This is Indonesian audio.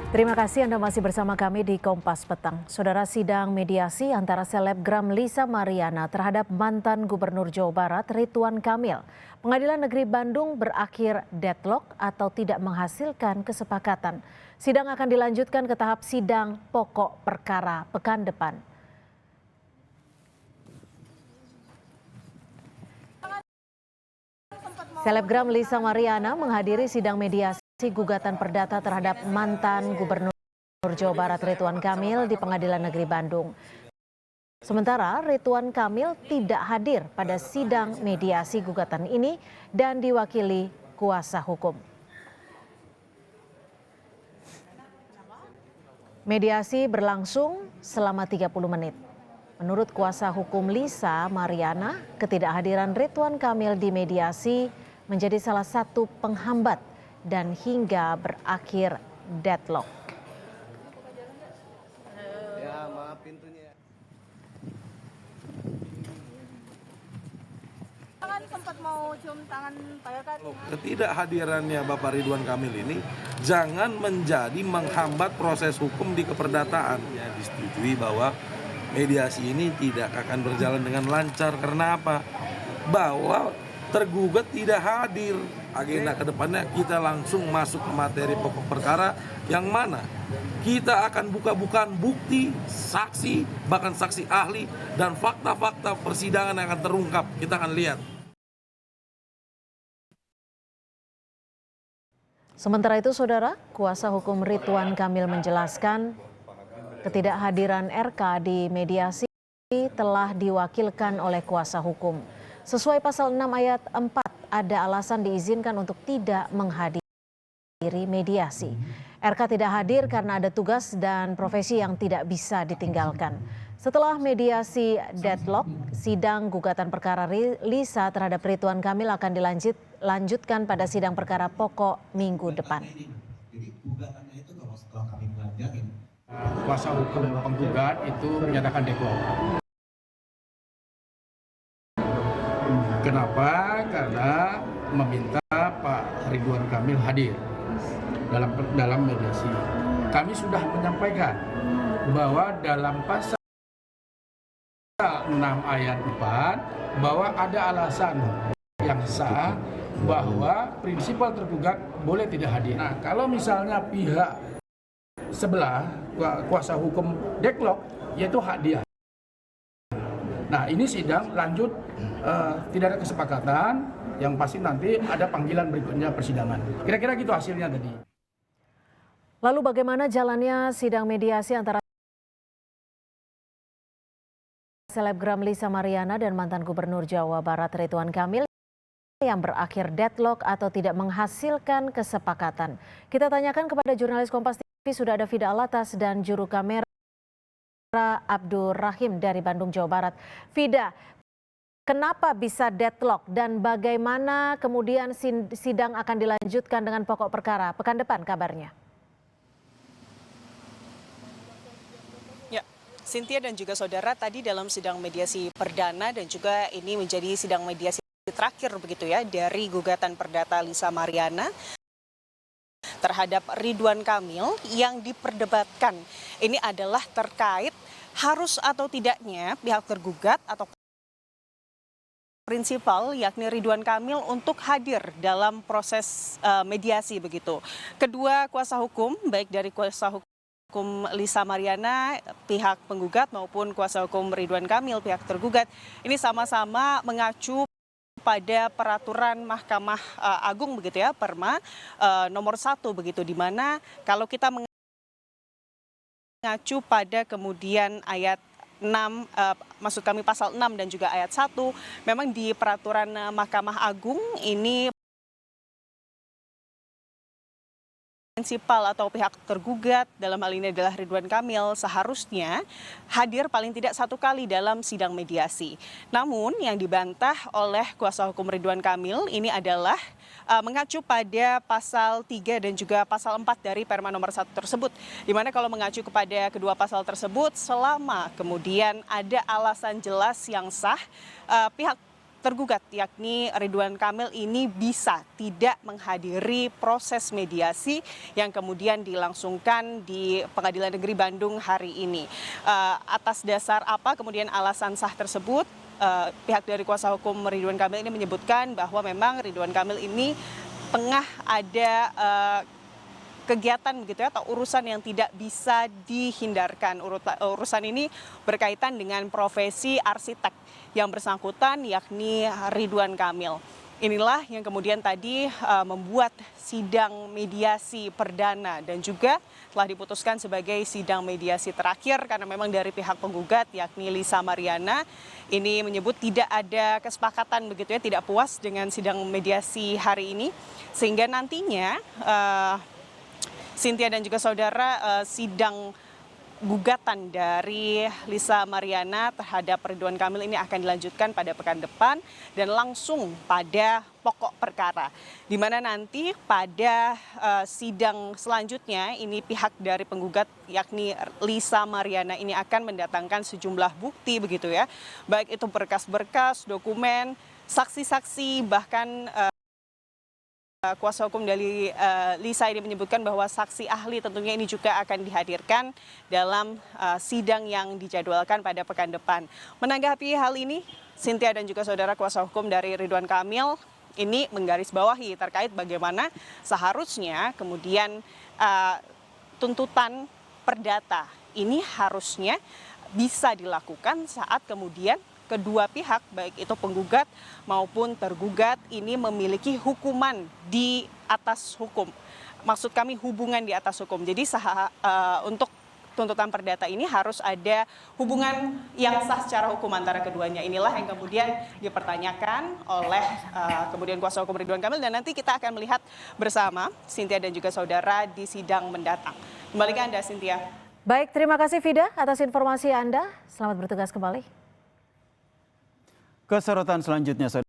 Terima kasih Anda masih bersama kami di Kompas Petang. Saudara, sidang mediasi antara selebgram Lisa Mariana terhadap mantan Gubernur Jawa Barat Ridwan Kamil. Pengadilan Negeri Bandung berakhir deadlock atau tidak menghasilkan kesepakatan. Sidang akan dilanjutkan ke tahap sidang pokok perkara pekan depan. Selebgram Lisa Mariana menghadiri sidang mediasi gugatan perdata terhadap mantan Gubernur Jawa Barat Ridwan Kamil di Pengadilan Negeri Bandung. Sementara Ridwan Kamil tidak hadir pada sidang mediasi gugatan ini dan diwakili kuasa hukum. Mediasi berlangsung selama 30 menit. Menurut kuasa hukum Lisa Mariana, ketidakhadiran Ridwan Kamil di mediasi menjadi salah satu penghambat dan hingga berakhir deadlock. Ya, maaf pintunya. Sempat mau cium tangan Pak Yaka. Ketidakhadirannya Bapak Ridwan Kamil ini jangan menjadi menghambat proses hukum di keperdataan. Ya, disetujui bahwa mediasi ini tidak akan berjalan dengan lancar. Karena apa? Bahwa tergugat tidak hadir. Agenda kedepannya kita langsung masuk ke materi pokok perkara yang mana kita akan buka-bukaan bukti, saksi, bahkan saksi ahli dan fakta-fakta persidangan yang akan terungkap. Kita akan lihat. Sementara itu, saudara, kuasa hukum Ridwan Kamil menjelaskan ketidakhadiran RK di mediasi telah diwakilkan oleh kuasa hukum. Sesuai pasal 6 ayat 4, ada alasan diizinkan untuk tidak menghadiri mediasi. RK tidak hadir karena ada tugas dan profesi yang tidak bisa ditinggalkan. Setelah mediasi deadlock, sidang gugatan perkara Lisa terhadap Ridwan Kamil akan dilanjutkan pada sidang perkara pokok minggu depan. Jadi gugatannya itu kalau setelah kami belanjain, kuasa hukum penggugat itu menyatakan deadlock. Kenapa? Karena meminta Pak Ridwan Kamil hadir dalam mediasi. Kami sudah menyampaikan bahwa dalam pasal 6 ayat 4 bahwa ada alasan yang sah bahwa prinsipal tergugat boleh tidak hadir. Nah, kalau misalnya pihak sebelah kuasa hukum deadlock, yaitu hak dia. Nah, ini sidang lanjut, tidak ada kesepakatan, yang pasti nanti ada panggilan berikutnya persidangan. Kira-kira gitu hasilnya tadi. Lalu bagaimana jalannya sidang mediasi antara selebgram Lisa Mariana dan mantan Gubernur Jawa Barat Ridwan Kamil yang berakhir deadlock atau tidak menghasilkan kesepakatan? Kita tanyakan kepada jurnalis Kompas TV, sudah ada Fida Alatas dan juru kamera Abdur Rahim dari Bandung, Jawa Barat. Fida, kenapa bisa deadlock dan bagaimana kemudian sidang akan dilanjutkan dengan pokok perkara pekan depan kabarnya? Ya, Cynthia dan juga saudara, tadi dalam sidang mediasi perdana dan juga ini menjadi sidang mediasi terakhir begitu ya dari gugatan perdata Lisa Mariana terhadap Ridwan Kamil yang diperdebatkan ini adalah terkait harus atau tidaknya pihak tergugat atau prinsipal yakni Ridwan Kamil untuk hadir dalam proses mediasi begitu. Kedua kuasa hukum, baik dari kuasa hukum Lisa Mariana pihak penggugat maupun kuasa hukum Ridwan Kamil pihak tergugat ini sama-sama mengacu pada peraturan Mahkamah Agung begitu ya, Perma nomor 1 begitu, di mana kalau kita mengacu pada kemudian ayat 6, maksud kami pasal 6 dan juga ayat 1, memang di peraturan Mahkamah Agung ini prinsipal atau pihak tergugat dalam hal ini adalah Ridwan Kamil seharusnya hadir paling tidak 1 kali dalam sidang mediasi. Namun yang dibantah oleh kuasa hukum Ridwan Kamil ini adalah mengacu pada pasal 3 dan juga pasal 4 dari Perma nomor 1 tersebut. Di mana kalau mengacu kepada kedua pasal tersebut selama kemudian ada alasan jelas yang sah, pihak tergugat yakni Ridwan Kamil ini bisa tidak menghadiri proses mediasi yang kemudian dilangsungkan di Pengadilan Negeri Bandung hari ini. Atas dasar apa kemudian alasan sah tersebut? Pihak dari kuasa hukum Ridwan Kamil ini menyebutkan bahwa memang Ridwan Kamil ini tengah ada kegiatan begitu ya, atau urusan yang tidak bisa dihindarkan. Urusan ini berkaitan dengan profesi arsitek yang bersangkutan yakni Ridwan Kamil. Inilah yang kemudian tadi membuat sidang mediasi perdana dan juga telah diputuskan sebagai sidang mediasi terakhir karena memang dari pihak penggugat yakni Lisa Mariana ini menyebut tidak ada kesepakatan begitu ya, tidak puas dengan sidang mediasi hari ini sehingga nantinya Cynthia dan juga saudara sidang gugatan dari Lisa Mariana terhadap Ridwan Kamil ini akan dilanjutkan pada pekan depan dan langsung pada pokok perkara. Di mana nanti pada sidang selanjutnya ini pihak dari penggugat yakni Lisa Mariana ini akan mendatangkan sejumlah bukti begitu ya. Baik itu berkas-berkas, dokumen, saksi-saksi bahkan kuasa hukum dari Lisa ini menyebutkan bahwa saksi ahli tentunya ini juga akan dihadirkan dalam sidang yang dijadwalkan pada pekan depan. Menanggapi hal ini, Cynthia dan juga saudara kuasa hukum dari Ridwan Kamil ini menggarisbawahi terkait bagaimana seharusnya kemudian tuntutan perdata ini harusnya bisa dilakukan saat kemudian kedua pihak baik itu penggugat maupun tergugat ini memiliki hukuman di atas hukum. Maksud kami hubungan di atas hukum. Jadi untuk tuntutan perdata ini harus ada hubungan yang sah secara hukum antara keduanya. Inilah yang kemudian dipertanyakan oleh kemudian kuasa hukum Ridwan Kamil dan nanti kita akan melihat bersama Cynthia dan juga saudara di sidang mendatang. Kembali ke Anda Cynthia. Baik, terima kasih Vida atas informasi Anda. Selamat bertugas kembali. Kesorotan selanjutnya